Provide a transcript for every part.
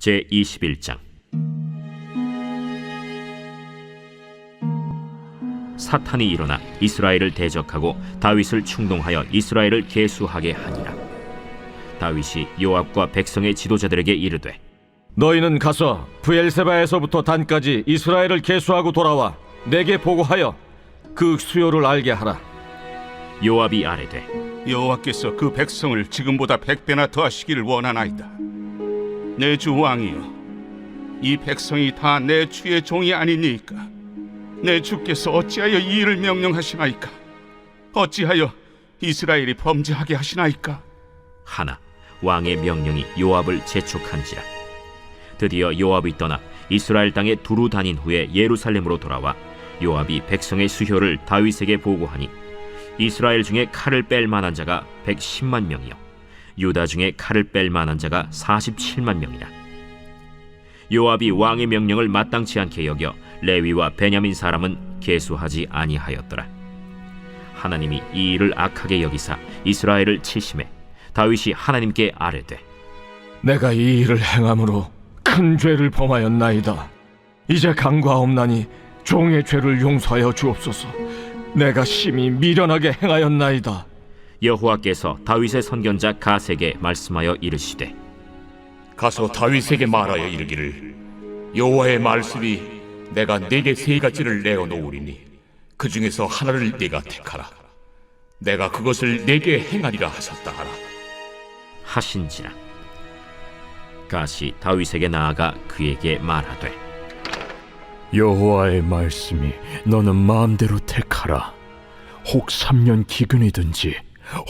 제21장. 사탄이 일어나 이스라엘을 대적하고 다윗을 충동하여 이스라엘을 계수하게 하니라. 다윗이 요압과 백성의 지도자들에게 이르되, 너희는 가서 브엘세바에서부터 단까지 이스라엘을 계수하고 돌아와 내게 보고하여 그 수요를 알게 하라. 요압이 아뢰되, 여호와께서 그 백성을 지금보다 100배나 더하시기를 원하나이다. 내 주 왕이여, 이 백성이 다 내 주의 종이 아니니까 내 주께서 어찌하여 이 일을 명령하시나이까? 어찌하여 이스라엘이 범죄하게 하시나이까? 하나 왕의 명령이 요압을 재촉한지라. 드디어 요압이 떠나 이스라엘 땅에 두루 다닌 후에 예루살렘으로 돌아와 요압이 백성의 수효를 다윗에게 보고하니, 이스라엘 중에 칼을 뺄 만한 자가 110만 명이요 유다 중에 칼을 뺄 만한 자가 47만 명이라. 요압이 왕의 명령을 마땅치 않게 여겨 레위와 베냐민 사람은 계수하지 아니하였더라. 하나님이 이 일을 악하게 여기사 이스라엘을 치심해 다윗이 하나님께 아뢰되, 내가 이 일을 행함으로 큰 죄를 범하였나이다. 이제 강과없나니 종의 죄를 용서하여 주옵소서. 내가 심히 미련하게 행하였나이다. 여호와께서 다윗의 선견자 가세게 말씀하여 이르시되, 가서 다윗에게 말하여 이르기를, 여호와의 말씀이 내가 네게 세 가지를 내어 놓으리니 그 중에서 하나를 네가 택하라. 내가 그것을 네게 행하리라 하셨다 하라. 하신지라. 가시 다윗에게 나아가 그에게 말하되, 여호와의 말씀이 너는 마음대로 택하라. 혹 3년 기근이든지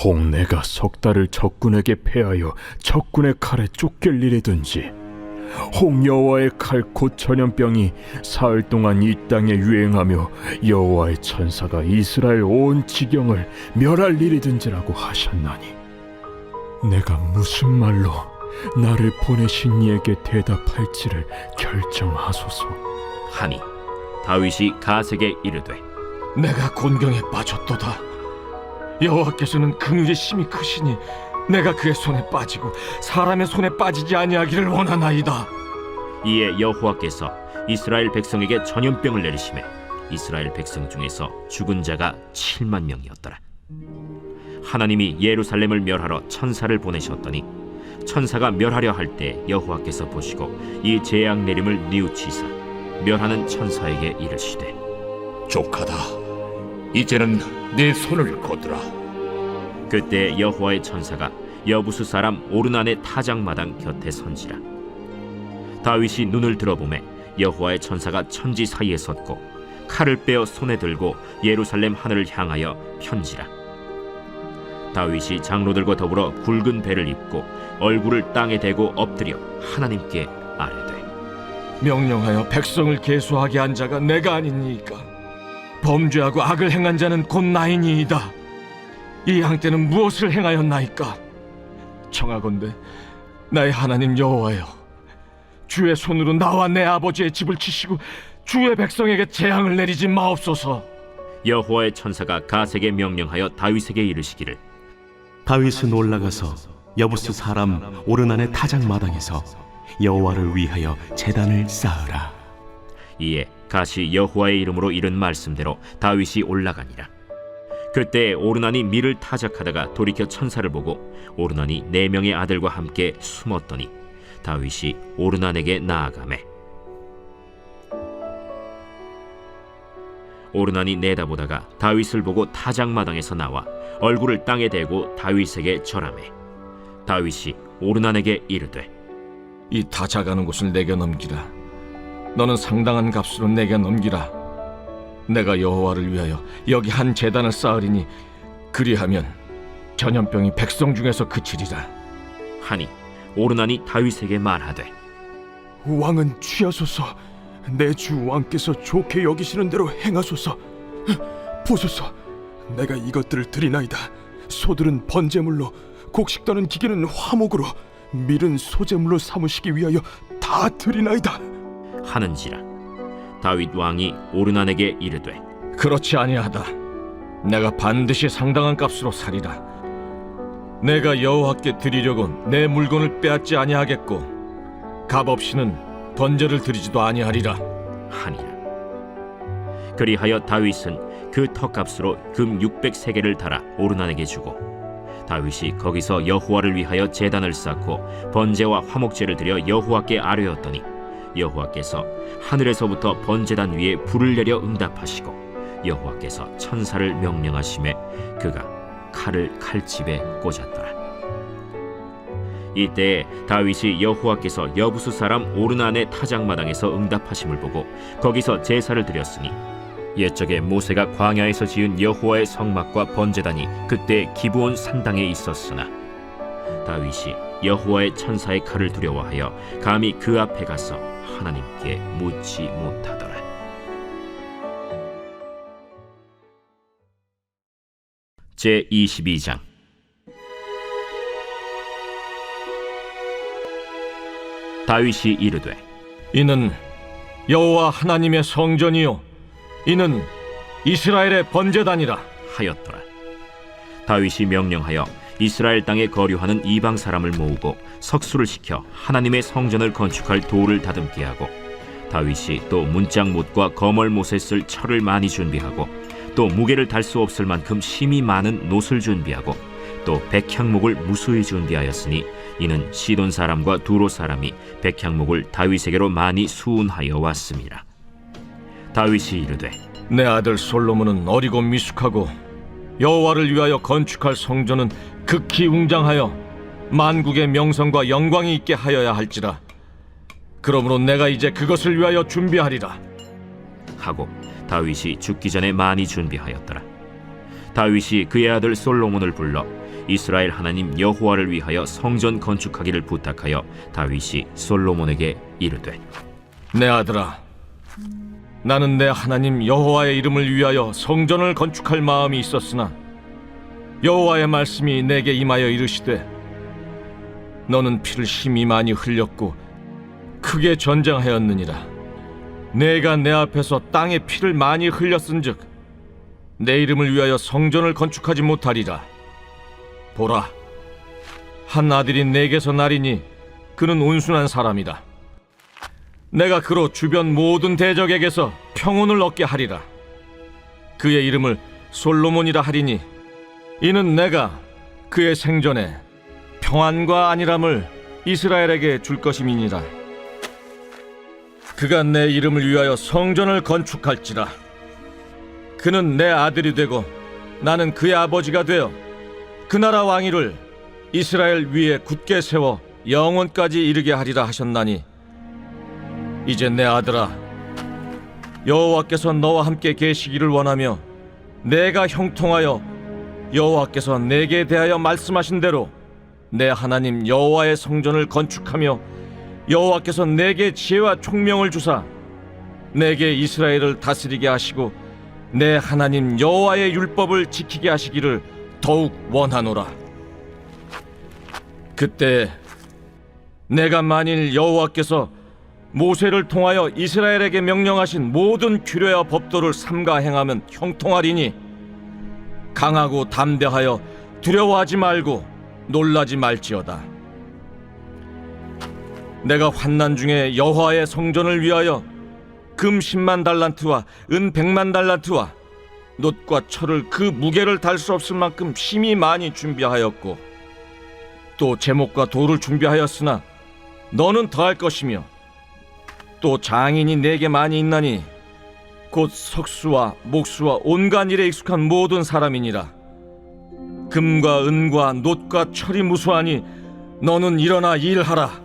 혹 내가 석 달을 적군에게 패하여 적군의 칼에 쫓길 일이든지 혹 여호와의 칼 곧 전염병이 사흘 동안 이 땅에 유행하며 여호와의 천사가 이스라엘 온 지경을 멸할 일이든지라고 하셨나니, 내가 무슨 말로 나를 보내신 이에게 대답할지를 결정하소서. 하니 다윗이 가세게 이르되, 내가 곤경에 빠졌도다. 여호와께서는 긍휼이 심히 크시니 내가 그의 손에 빠지고 사람의 손에 빠지지 아니하기를 원하나이다. 이에 여호와께서 이스라엘 백성에게 전염병을 내리심에 이스라엘 백성 중에서 죽은 자가 7만 명이었더라. 하나님이 예루살렘을 멸하러 천사를 보내셨더니 천사가 멸하려 할 때 여호와께서 보시고 이 재앙 내림을 뉘우치사 멸하는 천사에게 이르시되, 족하다. 이제는 내 손을 거두라. 그때 여호와의 천사가 여부수 사람 오르난의 타작마당 곁에 선지라. 다윗이 눈을 들어보매 여호와의 천사가 천지 사이에 섰고 칼을 빼어 손에 들고 예루살렘 하늘을 향하여 편지라. 다윗이 장로들과 더불어 굵은 배를 입고 얼굴을 땅에 대고 엎드려 하나님께 아뢰되, 명령하여 백성을 계수하게 한 자가 내가 아니니까 범죄하고 악을 행한 자는 곧 나이니이다. 이 양떼는 무엇을 행하였나이까? 청하건대 나의 하나님 여호와여, 주의 손으로 나와 내 아버지의 집을 치시고 주의 백성에게 재앙을 내리지 마옵소서. 여호와의 천사가 가세게 명령하여 다윗에게 이르시기를, 다윗은 올라가서 여부스 사람 오르난의 타작마당에서 여호와를 위하여 제단을 쌓으라. 이에 가시 여호와의 이름으로 이른 말씀대로 다윗이 올라가니라. 그때 오르난이 밀을 타작하다가 돌이켜 천사를 보고 오르난이 4명의 아들과 함께 숨었더니 다윗이 오르난에게 나아가매 오르난이 내다보다가 다윗을 보고 타작마당에서 나와 얼굴을 땅에 대고 다윗에게 절하매 다윗이 오르난에게 이르되, 이 타작하는 곳을 내게 넘기라. 너는 상당한 값으로 내게 넘기라. 내가 여호와를 위하여 여기 한 제단을 쌓으리니 그리하면 전염병이 백성 중에서 그치리라. 하니 오르난이 다윗에게 말하되, 왕은 취하소서. 내 주 왕께서 좋게 여기시는 대로 행하소서. 보소서, 내가 이것들을 드리나이다. 소들은 번제물로, 곡식 떠는 기계는 화목으로, 밀은 소제물로 삼으시기 위하여 다 드리나이다 하는지라. 다윗 왕이 오르난에게 이르되, 그렇지 아니하다. 내가 반드시 상당한 값으로 사리라. 내가 여호와께 드리려고 내 물건을 빼앗지 아니하겠고 값 없이는 번제를 드리지도 아니하리라. 하니라. 그리하여 다윗은 그 턱값으로 금 600세겔을 달아 오르난에게 주고 다윗이 거기서 여호와를 위하여 제단을 쌓고 번제와 화목제를 드려 여호와께 아뢰었더니 여호와께서 하늘에서부터 번제단 위에 불을 내려 응답하시고 여호와께서 천사를 명령하심에 그가 칼을 칼집에 꽂았더라. 이때에 다윗이 여호와께서 여부수 사람 오르난의 타작마당에서 응답하심을 보고 거기서 제사를 드렸으니 옛적에 모세가 광야에서 지은 여호와의 성막과 번제단이 그때 기브온 산당에 있었으나 다윗이 여호와의 천사의 칼을 두려워하여 감히 그 앞에 가서 하나님께 묻지 못하더라. 제 22장. 다윗이 이르되 이는 여호와 하나님의 성전이요 이는 이스라엘의 번제단이라 하였더라. 다윗이 명령하여 이스라엘 땅에 거류하는 이방 사람을 모으고 석수를 시켜 하나님의 성전을 건축할 돌을 다듬게 하고 다윗이 또 문짝못과 거멀못에 쓸 철을 많이 준비하고 또 무게를 달 수 없을 만큼 심이 많은 놋을 준비하고 또 백향목을 무수히 준비하였으니 이는 시돈 사람과 두로 사람이 백향목을 다윗에게로 많이 수운하여 왔습니다. 다윗이 이르되 내 아들 솔로몬은 어리고 미숙하고 여호와를 위하여 건축할 성전은 극히 웅장하여 만국의 명성과 영광이 있게 하여야 할지라. 그러므로 내가 이제 그것을 위하여 준비하리라 하고 다윗이 죽기 전에 많이 준비하였더라. 다윗이 그의 아들 솔로몬을 불러 이스라엘 하나님 여호와를 위하여 성전 건축하기를 부탁하여 다윗이 솔로몬에게 이르되 내 아들아, 나는 내 하나님 여호와의 이름을 위하여 성전을 건축할 마음이 있었으나 여호와의 말씀이 내게 임하여 이르시되 너는 피를 심히 많이 흘렸고 크게 전쟁하였느니라. 내가 내 앞에서 땅에 피를 많이 흘렸은즉 내 이름을 위하여 성전을 건축하지 못하리라. 보라, 한 아들이 내게서 나리니 그는 온순한 사람이다. 내가 그로 주변 모든 대적에게서 평온을 얻게 하리라. 그의 이름을 솔로몬이라 하리니 이는 내가 그의 생전에 평안과 안일함을 이스라엘에게 줄 것임이니라. 그가 내 이름을 위하여 성전을 건축할지라. 그는 내 아들이 되고 나는 그의 아버지가 되어 그 나라 왕위를 이스라엘 위에 굳게 세워 영원까지 이르게 하리라 하셨나니 이제 내 아들아, 여호와께서 너와 함께 계시기를 원하며 내가 형통하여 여호와께서 내게 대하여 말씀하신 대로 내 하나님 여호와의 성전을 건축하며 여호와께서 내게 지혜와 총명을 주사 내게 이스라엘을 다스리게 하시고 내 하나님 여호와의 율법을 지키게 하시기를 더욱 원하노라. 그때 내가 만일 여호와께서 모세를 통하여 이스라엘에게 명령하신 모든 규례와 법도를 삼가 행하면 형통하리니 강하고 담대하여 두려워하지 말고 놀라지 말지어다. 내가 환난 중에 여호와의 성전을 위하여 금 10만 달란트와 은 100만 달란트와 놋과 철을 그 무게를 달 수 없을 만큼 심히 많이 준비하였고 또 제목과 돌을 준비하였으나 너는 더할 것이며 또 장인이 내게 많이 있나니 곧 석수와 목수와 온갖 일에 익숙한 모든 사람이니라. 금과 은과 놋과 철이 무수하니 너는 일어나 일하라.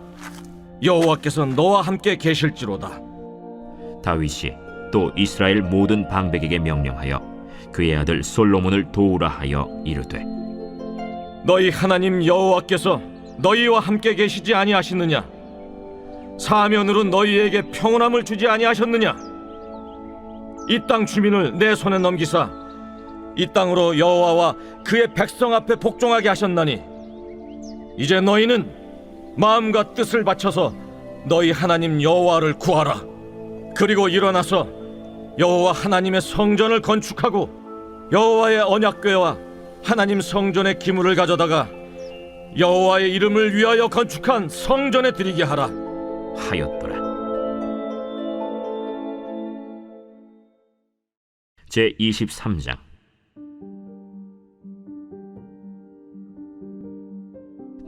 여호와께서 너와 함께 계실지로다. 다윗이 또 이스라엘 모든 방백에게 명령하여 그의 아들 솔로몬을 도우라 하여 이르되 너희 하나님 여호와께서 너희와 함께 계시지 아니하시느냐? 사면으로 너희에게 평온함을 주지 아니하셨느냐? 이 땅 주민을 내 손에 넘기사 이 땅으로 여호와와 그의 백성 앞에 복종하게 하셨나니 이제 너희는 마음과 뜻을 바쳐서 너희 하나님 여호와를 구하라. 그리고 일어나서 여호와 하나님의 성전을 건축하고 여호와의 언약궤와 하나님 성전의 기물을 가져다가 여호와의 이름을 위하여 건축한 성전에 드리게 하라 하였더라. 제 23장.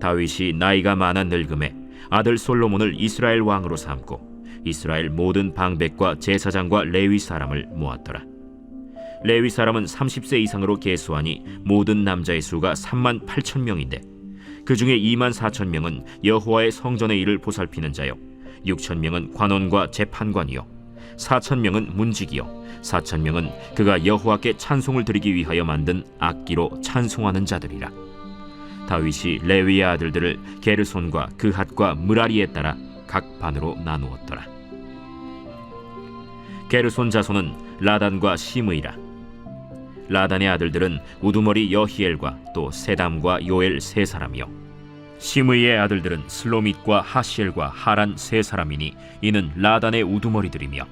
다윗이 나이가 많아 늙음에 아들 솔로몬을 이스라엘 왕으로 삼고 이스라엘 모든 방백과 제사장과 레위 사람을 모았더라. 레위 사람은 30세 이상으로 계수하니 모든 남자의 수가 3만 8천 명인데 그 중에 2만 4천 명은 여호와의 성전의 일을 보살피는 자요, 6천 명은 관원과 재판관이요, 4천 명은 문지기요, 4천 명은 그가 여호와께 찬송을 드리기 위하여 만든 악기로 찬송하는 자들이라. 다윗이 레위의 아들들을 게르손과 그핫과 므라리에 따라 각 반으로 나누었더라. 게르손 자손은 라단과 시므이라. 라단의 아들들은 우두머리 여히엘과 또 세담과 요엘 세 사람이요, 시므이의 아들들은 슬로밋과 하시엘과 하란 세 사람이니 이는 라단의 우두머리들이며,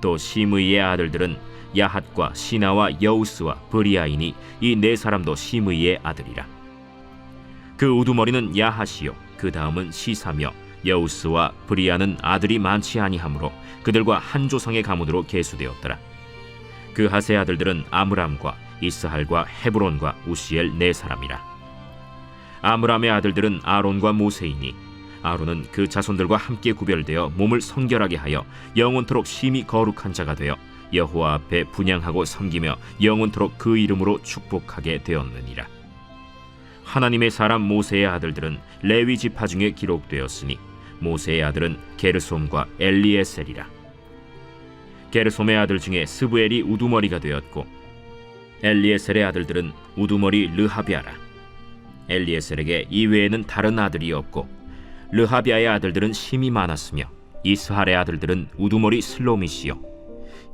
또 시므이의 아들들은 야핫과 시나와 여우스와 브리아이니 이 네 사람도 시므이의 아들이라. 그 우두머리는 야핫이요, 그 다음은 시사며 여우스와 브리아는 아들이 많지 아니하므로 그들과 한 조상의 가문으로 계수되었더라. 그 핫의 아들들은 아므람과 이스할과 헤브론과 우시엘 네 사람이라. 아므람의 아들들은 아론과 모세이니 아론은 그 자손들과 함께 구별되어 몸을 성결하게 하여 영원토록 심히 거룩한 자가 되어 여호와 앞에 분향하고 섬기며 영원토록 그 이름으로 축복하게 되었느니라. 하나님의 사람 모세의 아들들은 레위 지파 중에 기록되었으니 모세의 아들은 게르솜과 엘리에셀이라. 게르솜의 아들 중에 스브엘이 우두머리가 되었고 엘리에셀의 아들들은 우두머리 르하비아라. 엘리에셀에게 이외에는 다른 아들이 없고 르하비아의 아들들은 심이 많았으며 이스할의 아들들은 우두머리 슬로밋이요,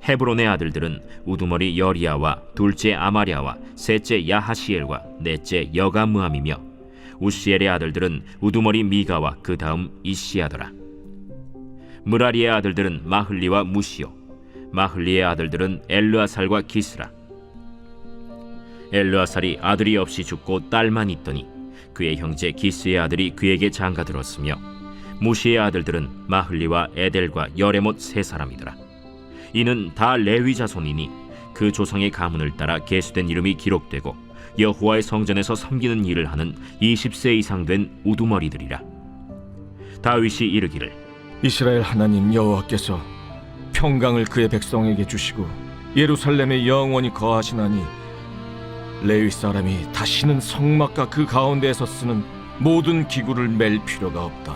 헤브론의 아들들은 우두머리 여리야와 둘째 아마랴와 셋째 야하시엘과 넷째 여가므함이며 우시엘의 아들들은 우두머리 미가와 그 다음 이시야더라. 므라리의 아들들은 마흘리와 무시요, 마흘리의 아들들은 엘르아살과 기스라. 엘르아살이 아들이 없이 죽고 딸만 있더니 그의 형제 기스의 아들이 그에게 장가들었으며 무시의 아들들은 마흘리와 에델과 여레못 세 사람이더라. 이는 다 레위 자손이니 그 조상의 가문을 따라 계수된 이름이 기록되고 여호와의 성전에서 섬기는 일을 하는 20세 이상 된 우두머리들이라. 다윗이 이르기를, 이스라엘 하나님 여호와께서 평강을 그의 백성에게 주시고 예루살렘에 영원히 거하시나니 레위 사람이 다시는 성막과 그 가운데에서 쓰는 모든 기구를 맬 필요가 없다.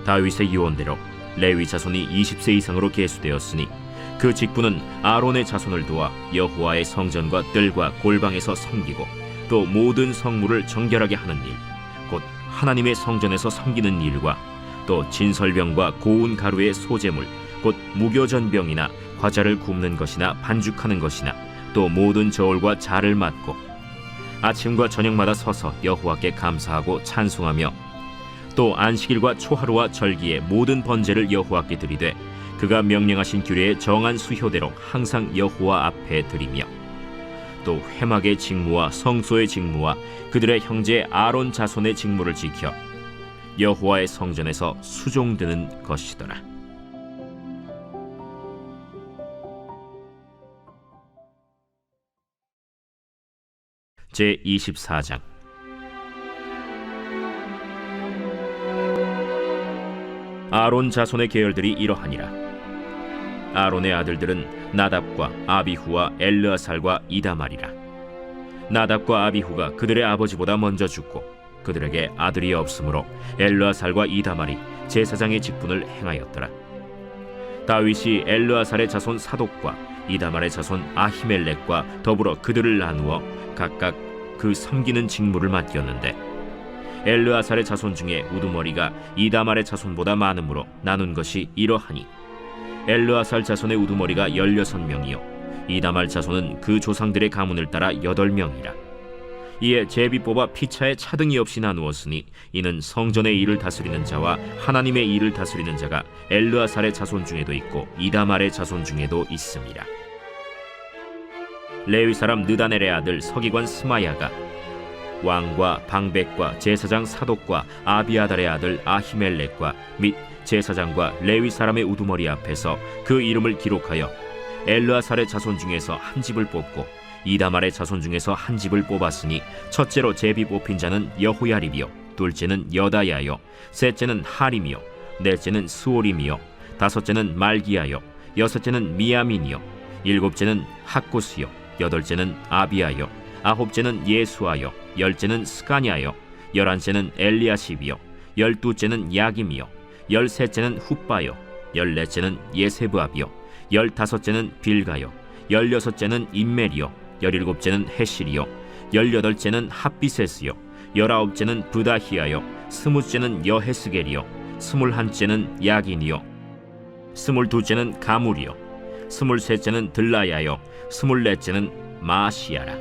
다윗의 유언대로 레위 자손이 20세 이상으로 계수되었으니 그 직분은 아론의 자손을 도와 여호와의 성전과 뜰과 골방에서 섬기고 또 모든 성물을 정결하게 하는 일, 곧 하나님의 성전에서 섬기는 일과 또 진설병과 고운 가루의 소재물, 곧 무교전병이나 과자를 굽는 것이나 반죽하는 것이나 또 모든 저울과 자를 맡고 아침과 저녁마다 서서 여호와께 감사하고 찬송하며 또 안식일과 초하루와 절기의 모든 번제를 여호와께 드리되 그가 명령하신 규례의 정한 수효대로 항상 여호와 앞에 드리며 또 회막의 직무와 성소의 직무와 그들의 형제 아론 자손의 직무를 지켜 여호와의 성전에서 수종드는 것이더라. 제 24장. 아론 자손의 계열들이 이러하니라. 아론의 아들들은 나답과 아비후와 엘르아살과 이다말이라. 나답과 아비후가 그들의 아버지보다 먼저 죽고 그들에게 아들이 없으므로 엘르아살과 이다말이 제사장의 직분을 행하였더라. 다윗이 엘르아살의 자손 사독과 이다말의 자손 아히멜렉과 더불어 그들을 나누어 각각 그 섬기는 직무를 맡겼는데 엘르아살의 자손 중에 우두머리가 이다말의 자손보다 많으므로 나눈 것이 이러하니 엘르아살 자손의 우두머리가 16명이요 이다말 자손은 그 조상들의 가문을 따라 8명이라. 이에 제비 뽑아 피차에 차등이 없이 나누었으니 이는 성전의 일을 다스리는 자와 하나님의 일을 다스리는 자가 엘르아살의 자손 중에도 있고 이다말의 자손 중에도 있음이라. 레위 사람 느다넬의 아들 서기관 스마야가 왕과 방백과 제사장 사독과 아비아달의 아들 아히멜렉과 및 제사장과 레위 사람의 우두머리 앞에서 그 이름을 기록하여 엘르아살의 자손 중에서 한 집을 뽑고 이다말의 자손 중에서 한 집을 뽑았으니 첫째로 제비 뽑힌 자는 여호야립이요 둘째는 여다야요 셋째는 하림이요 넷째는 스오림이요 다섯째는 말기야요 여섯째는 미야민이요 일곱째는 학구스요 여덟째는 아비야요 아홉째는 예수아요 열째는 스가냐요 열한째는 엘리야십이요 열두째는 야김이요 열셋째는 훗바요 열넷째는 예세브압이요 열다섯째는 빌가요 열여섯째는 임멜이요 열일곱째는 헤실이요 열여덟째는 핫비세스요 열아홉째는 브다히야요 스무째는 여헤스겔이요 스물한째는 야긴이요 스물두째는 가물이요 스물셋째는 들라야요 스물넷째는 마시야라.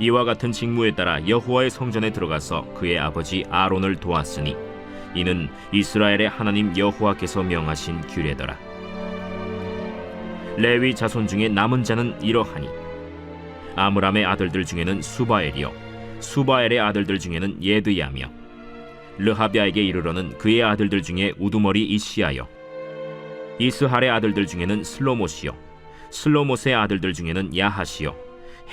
이와 같은 직무에 따라 여호와의 성전에 들어가서 그의 아버지 아론을 도왔으니 이는 이스라엘의 하나님 여호와께서 명하신 규례더라. 레위 자손 중에 남은 자는 이러하니 아므람의 아들들 중에는 수바엘이요 수바엘의 아들들 중에는 예드야며 르하비아에게 이르러는 그의 아들들 중에 우두머리 이시야요 이스할의 아들들 중에는 슬로못이요 슬로못의 아들들 중에는 야하시요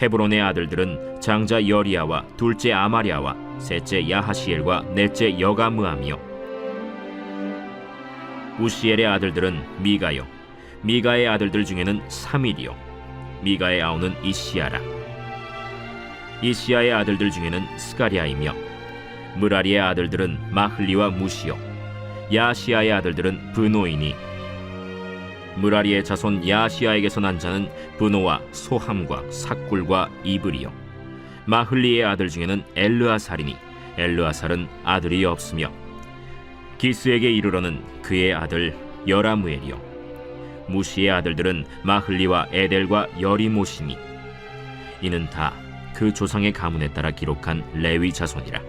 헤브론의 아들들은 장자 여리야와 둘째 아마랴와 셋째 야하시엘과 넷째 여가므암이요 우시엘의 아들들은 미가요 미가의 아들들 중에는 사밀이요 미가의 아우는 이시야라. 이시야의 아들들 중에는 스가랴이며 무라리의 아들들은 마흘리와 무시요 야시야의 아들들은 브노이니 무라리의 자손 야시야에게서 난 자는 브노와 소함과 삭굴과 이브리요 마흘리의 아들 중에는 엘르아살이니 엘르아살은 아들이 없으며 기스에게 이르러는 그의 아들 여라무엘이요 무시의 아들들은 마흘리와 에델과 여리모시니 이는 다 그 조상의 가문에 따라 기록한 레위 자손이라.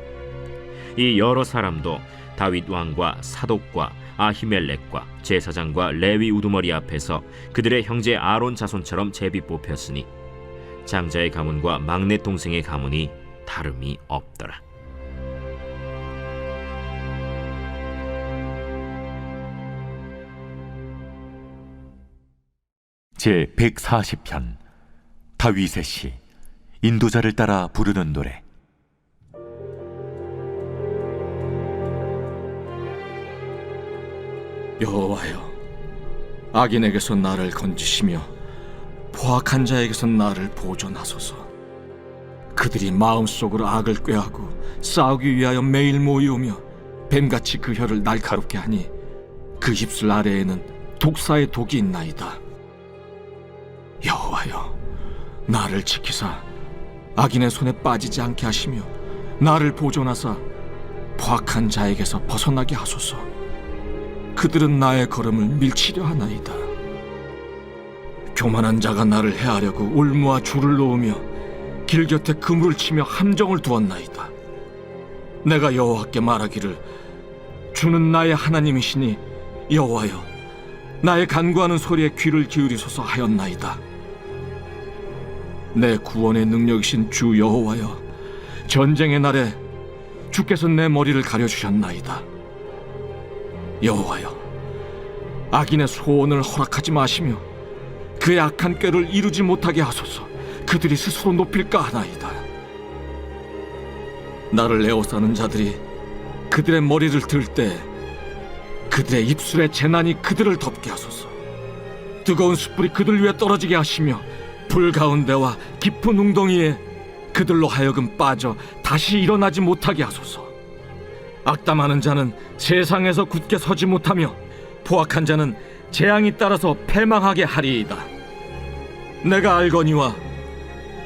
이 여러 사람도 다윗 왕과 사독과 아히멜렉과 제사장과 레위 우두머리 앞에서 그들의 형제 아론 자손처럼 제비 뽑혔으니 장자의 가문과 막내 동생의 가문이 다름이 없더라. 제 140편 다윗의 시 인도자를 따라 부르는 노래. 여호와여, 악인에게서 나를 건지시며 포악한 자에게서 나를 보존하소서. 그들이 마음속으로 악을 꾀하고 싸우기 위하여 매일 모이오며 뱀같이 그 혀를 날카롭게 하니 그 입술 아래에는 독사의 독이 있나이다. 여호와여, 나를 지키사 악인의 손에 빠지지 않게 하시며 나를 보존하사 포악한 자에게서 벗어나게 하소서. 그들은 나의 걸음을 밀치려 하나이다. 교만한 자가 나를 해하려고 올무와 줄을 놓으며 길 곁에 그물을 치며 함정을 두었나이다. 내가 여호와께 말하기를 주는 나의 하나님이시니 여호와여, 나의 간구하는 소리에 귀를 기울이소서 하였나이다. 내 구원의 능력이신 주 여호와여, 전쟁의 날에 주께서 내 머리를 가려주셨나이다. 여호와여, 악인의 소원을 허락하지 마시며 그의 악한 꾀를 이루지 못하게 하소서. 그들이 스스로 높일까 하나이다. 나를 에워싸는 자들이 그들의 머리를 들 때 그들의 입술에 재난이 그들을 덮게 하소서. 뜨거운 숯불이 그들 위에 떨어지게 하시며 불 가운데와 깊은 웅덩이에 그들로 하여금 빠져 다시 일어나지 못하게 하소서. 악담하는 자는 세상에서 굳게 서지 못하며 포악한 자는 재앙이 따라서 패망하게 하리이다. 내가 알거니와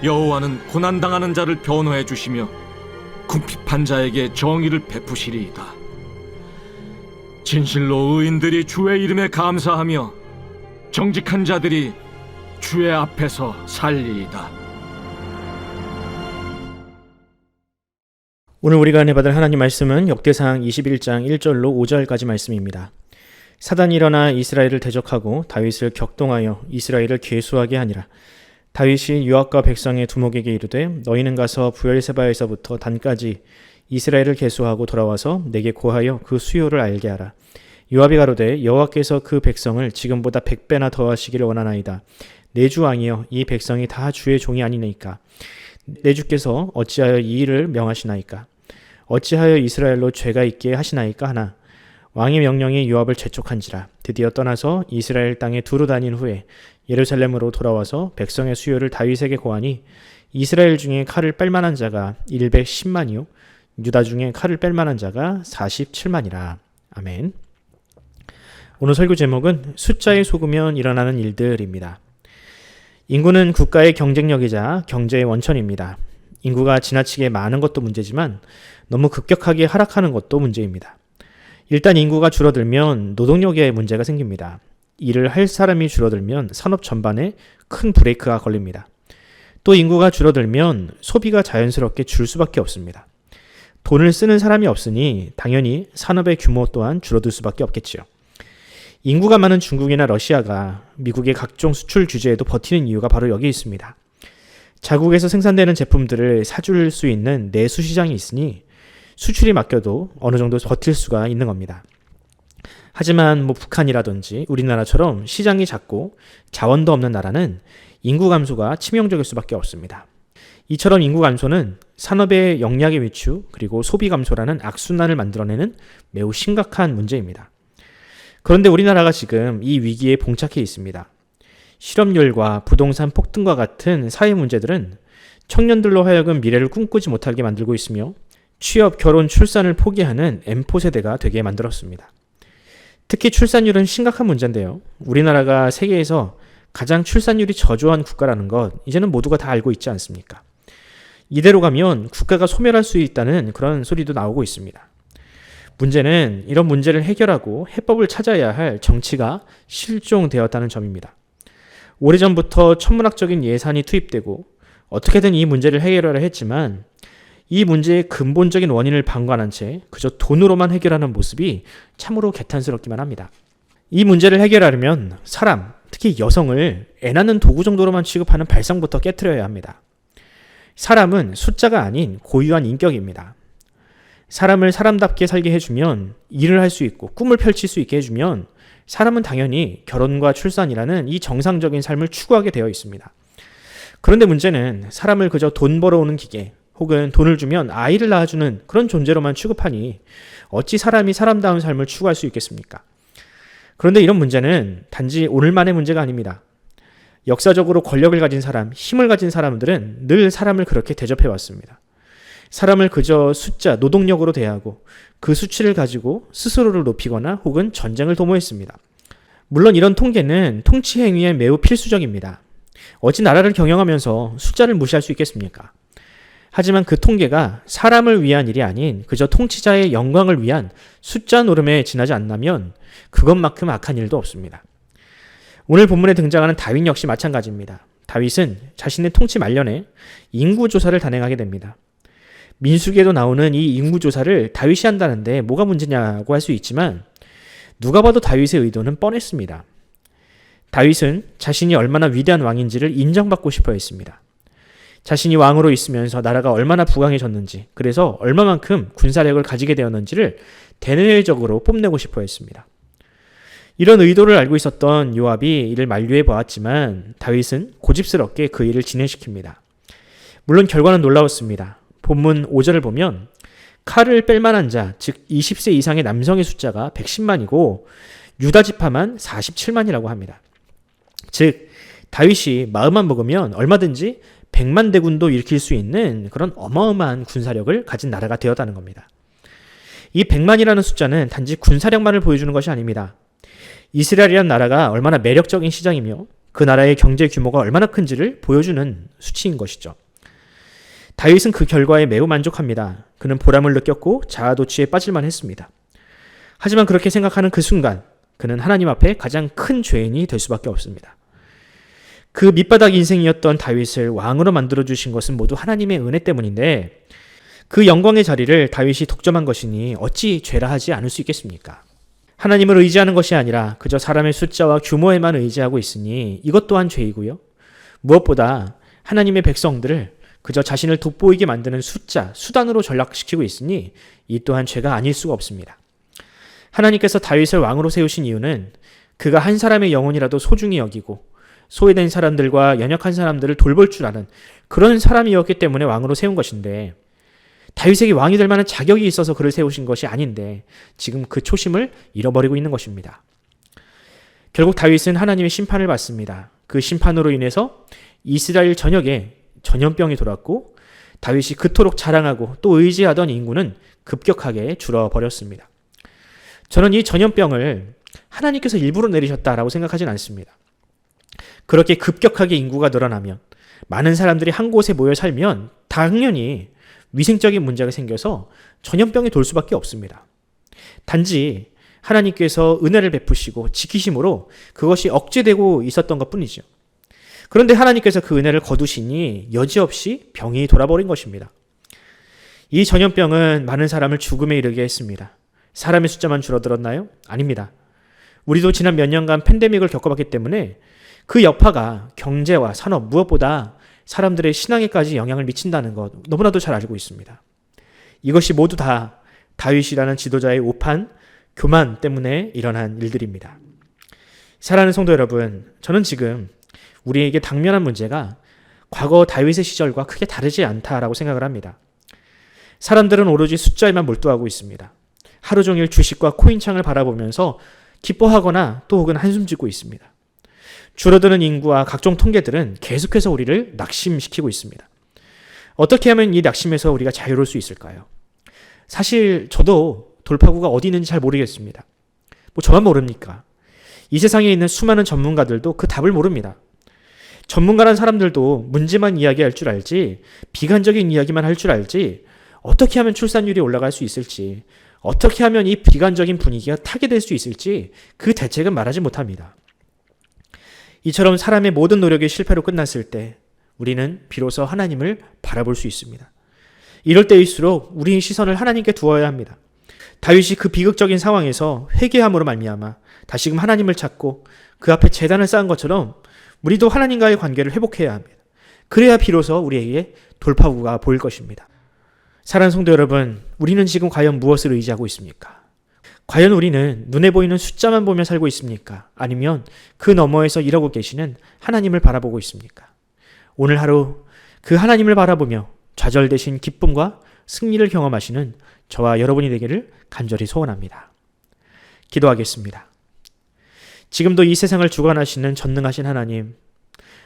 여호와는 고난당하는 자를 변호해 주시며 궁핍한 자에게 정의를 베푸시리이다. 진실로 의인들이 주의 이름에 감사하며 정직한 자들이 주의 앞에서 살리이다. 오늘 우리가 은혜받을 하나님 말씀은 역대상 21장 1절로 5절까지 말씀입니다. 사단이 일어나 이스라엘을 대적하고 다윗을 격동하여 이스라엘을 계수하게 하니라. 다윗이 요압과 백성의 두목에게 이르되 너희는 가서 부엘세바에서부터 단까지 이스라엘을 계수하고 돌아와서 내게 고하여 그 수요를 알게 하라. 요압이 가로되 여호와께서 그 백성을 지금보다 100배나 더하시기를 원하나이다. 내 주 왕이여 이 백성이 다 주의 종이 아니니까. 내 주께서 어찌하여 이 일을 명하시나이까. 어찌하여 이스라엘로 죄가 있게 하시나이까 하나. 왕의 명령이 요압을 재촉한지라. 드디어 떠나서 이스라엘 땅에 두루 다닌 후에 예루살렘으로 돌아와서 백성의 수요를 다윗에게 고하니 이스라엘 중에 칼을 뺄 만한 자가 110만이요 유다 중에 칼을 뺄 만한 자가 47만이라. 아멘. 오늘 설교 제목은 숫자에 속으면 일어나는 일들입니다. 인구는 국가의 경쟁력이자 경제의 원천입니다. 인구가 지나치게 많은 것도 문제지만 너무 급격하게 하락하는 것도 문제입니다. 일단 인구가 줄어들면 노동력에 문제가 생깁니다. 일을 할 사람이 줄어들면 산업 전반에 큰 브레이크가 걸립니다. 또 인구가 줄어들면 소비가 자연스럽게 줄 수밖에 없습니다. 돈을 쓰는 사람이 없으니 당연히 산업의 규모 또한 줄어들 수밖에 없겠지요. 인구가 많은 중국이나 러시아가 미국의 각종 수출 규제에도 버티는 이유가 바로 여기 있습니다. 자국에서 생산되는 제품들을 사줄 수 있는 내수 시장이 있으니 수출이 막혀도 어느 정도 버틸 수가 있는 겁니다. 하지만 북한이라든지 우리나라처럼 시장이 작고 자원도 없는 나라는 인구 감소가 치명적일 수밖에 없습니다. 이처럼 인구 감소는 산업의 역량의 위축 그리고 소비 감소라는 악순환을 만들어내는 매우 심각한 문제입니다. 그런데 우리나라가 지금 이 위기에 봉착해 있습니다. 실업률과 부동산 폭등과 같은 사회 문제들은 청년들로 하여금 미래를 꿈꾸지 못하게 만들고 있으며 취업, 결혼, 출산을 포기하는 M4 세대가 되게 만들었습니다. 특히 출산율은 심각한 문제인데요. 우리나라가 세계에서 가장 출산율이 저조한 국가라는 것 이제는 모두가 다 알고 있지 않습니까? 이대로 가면 국가가 소멸할 수 있다는 그런 소리도 나오고 있습니다. 문제는 이런 문제를 해결하고 해법을 찾아야 할 정치가 실종되었다는 점입니다. 오래전부터 천문학적인 예산이 투입되고 어떻게든 이 문제를 해결하려 했지만 이 문제의 근본적인 원인을 방관한 채 그저 돈으로만 해결하는 모습이 참으로 개탄스럽기만 합니다. 이 문제를 해결하려면 사람, 특히 여성을 애 낳는 도구 정도로만 취급하는 발상부터 깨트려야 합니다. 사람은 숫자가 아닌 고유한 인격입니다. 사람을 사람답게 살게 해주면 일을 할 수 있고 꿈을 펼칠 수 있게 해주면 사람은 당연히 결혼과 출산이라는 이 정상적인 삶을 추구하게 되어 있습니다. 그런데 문제는 사람을 그저 돈 벌어오는 기계 혹은 돈을 주면 아이를 낳아주는 그런 존재로만 취급하니 어찌 사람이 사람다운 삶을 추구할 수 있겠습니까? 그런데 이런 문제는 단지 오늘만의 문제가 아닙니다. 역사적으로 권력을 가진 사람, 힘을 가진 사람들은 늘 사람을 그렇게 대접해 왔습니다. 사람을 그저 숫자, 노동력으로 대하고 그 수치를 가지고 스스로를 높이거나 혹은 전쟁을 도모했습니다. 물론 이런 통계는 통치 행위에 매우 필수적입니다. 어찌 나라를 경영하면서 숫자를 무시할 수 있겠습니까? 하지만 그 통계가 사람을 위한 일이 아닌 그저 통치자의 영광을 위한 숫자 노름에 지나지 않는다면 그것만큼 악한 일도 없습니다. 오늘 본문에 등장하는 다윗 역시 마찬가지입니다. 다윗은 자신의 통치 말년에 인구조사를 단행하게 됩니다. 민수기에도 나오는 이 인구조사를 다윗이 한다는데 뭐가 문제냐고 할 수 있지만 누가 봐도 다윗의 의도는 뻔했습니다. 다윗은 자신이 얼마나 위대한 왕인지를 인정받고 싶어 했습니다. 자신이 왕으로 있으면서 나라가 얼마나 부강해졌는지, 그래서 얼마만큼 군사력을 가지게 되었는지를 대내적으로 뽐내고 싶어 했습니다. 이런 의도를 알고 있었던 요압이 이를 만류해 보았지만 다윗은 고집스럽게 그 일을 진행시킵니다. 물론 결과는 놀라웠습니다. 본문 5절을 보면 칼을 뺄 만한 자, 즉 20세 이상의 남성의 숫자가 110만이고 유다 지파만 47만이라고 합니다. 즉 다윗이 마음만 먹으면 얼마든지 100만 대군도 일으킬 수 있는 그런 어마어마한 군사력을 가진 나라가 되었다는 겁니다. 이 100만이라는 숫자는 단지 군사력만을 보여주는 것이 아닙니다. 이스라엘이라는 나라가 얼마나 매력적인 시장이며 그 나라의 경제 규모가 얼마나 큰지를 보여주는 수치인 것이죠. 다윗은 그 결과에 매우 만족합니다. 그는 보람을 느꼈고 자아도취에 빠질만 했습니다. 하지만 그렇게 생각하는 그 순간 그는 하나님 앞에 가장 큰 죄인이 될 수밖에 없습니다. 그 밑바닥 인생이었던 다윗을 왕으로 만들어주신 것은 모두 하나님의 은혜 때문인데 그 영광의 자리를 다윗이 독점한 것이니 어찌 죄라 하지 않을 수 있겠습니까? 하나님을 의지하는 것이 아니라 그저 사람의 숫자와 규모에만 의지하고 있으니 이것 또한 죄이고요. 무엇보다 하나님의 백성들을 그저 자신을 돋보이게 만드는 숫자, 수단으로 전락시키고 있으니 이 또한 죄가 아닐 수가 없습니다. 하나님께서 다윗을 왕으로 세우신 이유는 그가 한 사람의 영혼이라도 소중히 여기고 소외된 사람들과 연약한 사람들을 돌볼 줄 아는 그런 사람이었기 때문에 왕으로 세운 것인데, 다윗에게 왕이 될 만한 자격이 있어서 그를 세우신 것이 아닌데 지금 그 초심을 잃어버리고 있는 것입니다. 결국 다윗은 하나님의 심판을 받습니다. 그 심판으로 인해서 이스라엘 전역에 전염병이 돌았고 다윗이 그토록 자랑하고 또 의지하던 인구는 급격하게 줄어버렸습니다. 저는 이 전염병을 하나님께서 일부러 내리셨다라고 생각하진 않습니다. 그렇게 급격하게 인구가 늘어나면, 많은 사람들이 한 곳에 모여 살면 당연히 위생적인 문제가 생겨서 전염병이 돌 수밖에 없습니다. 단지 하나님께서 은혜를 베푸시고 지키심으로 그것이 억제되고 있었던 것뿐이죠. 그런데 하나님께서 그 은혜를 거두시니 여지없이 병이 돌아버린 것입니다. 이 전염병은 많은 사람을 죽음에 이르게 했습니다. 사람의 숫자만 줄어들었나요? 아닙니다. 우리도 지난 몇 년간 팬데믹을 겪어봤기 때문에 그 여파가 경제와 산업, 무엇보다 사람들의 신앙에까지 영향을 미친다는 것 너무나도 잘 알고 있습니다. 이것이 모두 다 다윗이라는 지도자의 오판, 교만 때문에 일어난 일들입니다. 사랑하는 성도 여러분, 저는 지금 우리에게 당면한 문제가 과거 다윗의 시절과 크게 다르지 않다라고 생각을 합니다. 사람들은 오로지 숫자에만 몰두하고 있습니다. 하루 종일 주식과 코인창을 바라보면서 기뻐하거나 또 혹은 한숨 짓고 있습니다. 줄어드는 인구와 각종 통계들은 계속해서 우리를 낙심시키고 있습니다. 어떻게 하면 이 낙심에서 우리가 자유로울 수 있을까요? 사실 저도 돌파구가 어디 있는지 잘 모르겠습니다. 저만 모릅니까? 이 세상에 있는 수많은 전문가들도 그 답을 모릅니다. 전문가란 사람들도 문제만 이야기할 줄 알지, 비관적인 이야기만 할 줄 알지, 어떻게 하면 출산율이 올라갈 수 있을지, 어떻게 하면 이 비관적인 분위기가 타게 될 수 있을지 그 대책은 말하지 못합니다. 이처럼 사람의 모든 노력이 실패로 끝났을 때 우리는 비로소 하나님을 바라볼 수 있습니다. 이럴 때일수록 우리의 시선을 하나님께 두어야 합니다. 다윗이 그 비극적인 상황에서 회개함으로 말미암아 다시금 하나님을 찾고 그 앞에 제단을 쌓은 것처럼 우리도 하나님과의 관계를 회복해야 합니다. 그래야 비로소 우리에게 돌파구가 보일 것입니다. 사랑하는 성도 여러분, 우리는 지금 과연 무엇을 의지하고 있습니까? 과연 우리는 눈에 보이는 숫자만 보며 살고 있습니까? 아니면 그 너머에서 일하고 계시는 하나님을 바라보고 있습니까? 오늘 하루 그 하나님을 바라보며 좌절되신 기쁨과 승리를 경험하시는 저와 여러분이 되기를 간절히 소원합니다. 기도하겠습니다. 지금도 이 세상을 주관하시는 전능하신 하나님,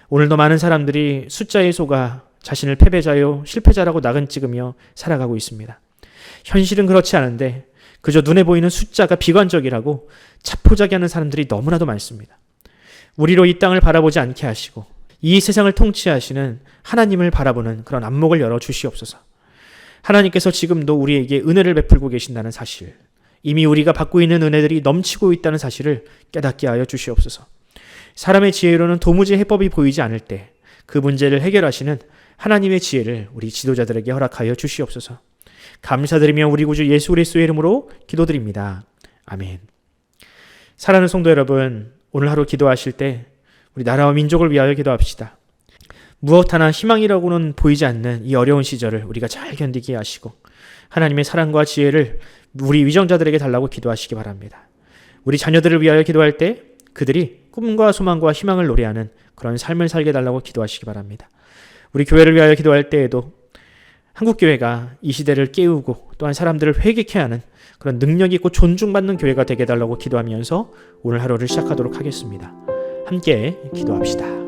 오늘도 많은 사람들이 숫자에 속아 자신을 패배자요 실패자라고 낙은 찍으며 살아가고 있습니다. 현실은 그렇지 않은데 그저 눈에 보이는 숫자가 비관적이라고 자포자기하는 사람들이 너무나도 많습니다. 우리로 이 땅을 바라보지 않게 하시고 이 세상을 통치하시는 하나님을 바라보는 그런 안목을 열어 주시옵소서. 하나님께서 지금도 우리에게 은혜를 베풀고 계신다는 사실, 이미 우리가 받고 있는 은혜들이 넘치고 있다는 사실을 깨닫게 하여 주시옵소서. 사람의 지혜로는 도무지 해법이 보이지 않을 때 그 문제를 해결하시는 하나님의 지혜를 우리 지도자들에게 허락하여 주시옵소서. 감사드리며 우리 구주 예수 그리스도의 이름으로 기도드립니다. 아멘. 사랑하는 성도 여러분, 오늘 하루 기도하실 때 우리 나라와 민족을 위하여 기도합시다. 무엇 하나 희망이라고는 보이지 않는 이 어려운 시절을 우리가 잘 견디게 하시고 하나님의 사랑과 지혜를 우리 위정자들에게 달라고 기도하시기 바랍니다. 우리 자녀들을 위하여 기도할 때 그들이 꿈과 소망과 희망을 노래하는 그런 삶을 살게 달라고 기도하시기 바랍니다. 우리 교회를 위하여 기도할 때에도 한국교회가 이 시대를 깨우고 또한 사람들을 회개케 하는 그런 능력 있고 존중받는 교회가 되게 달라고 기도하면서 오늘 하루를 시작하도록 하겠습니다. 함께 기도합시다.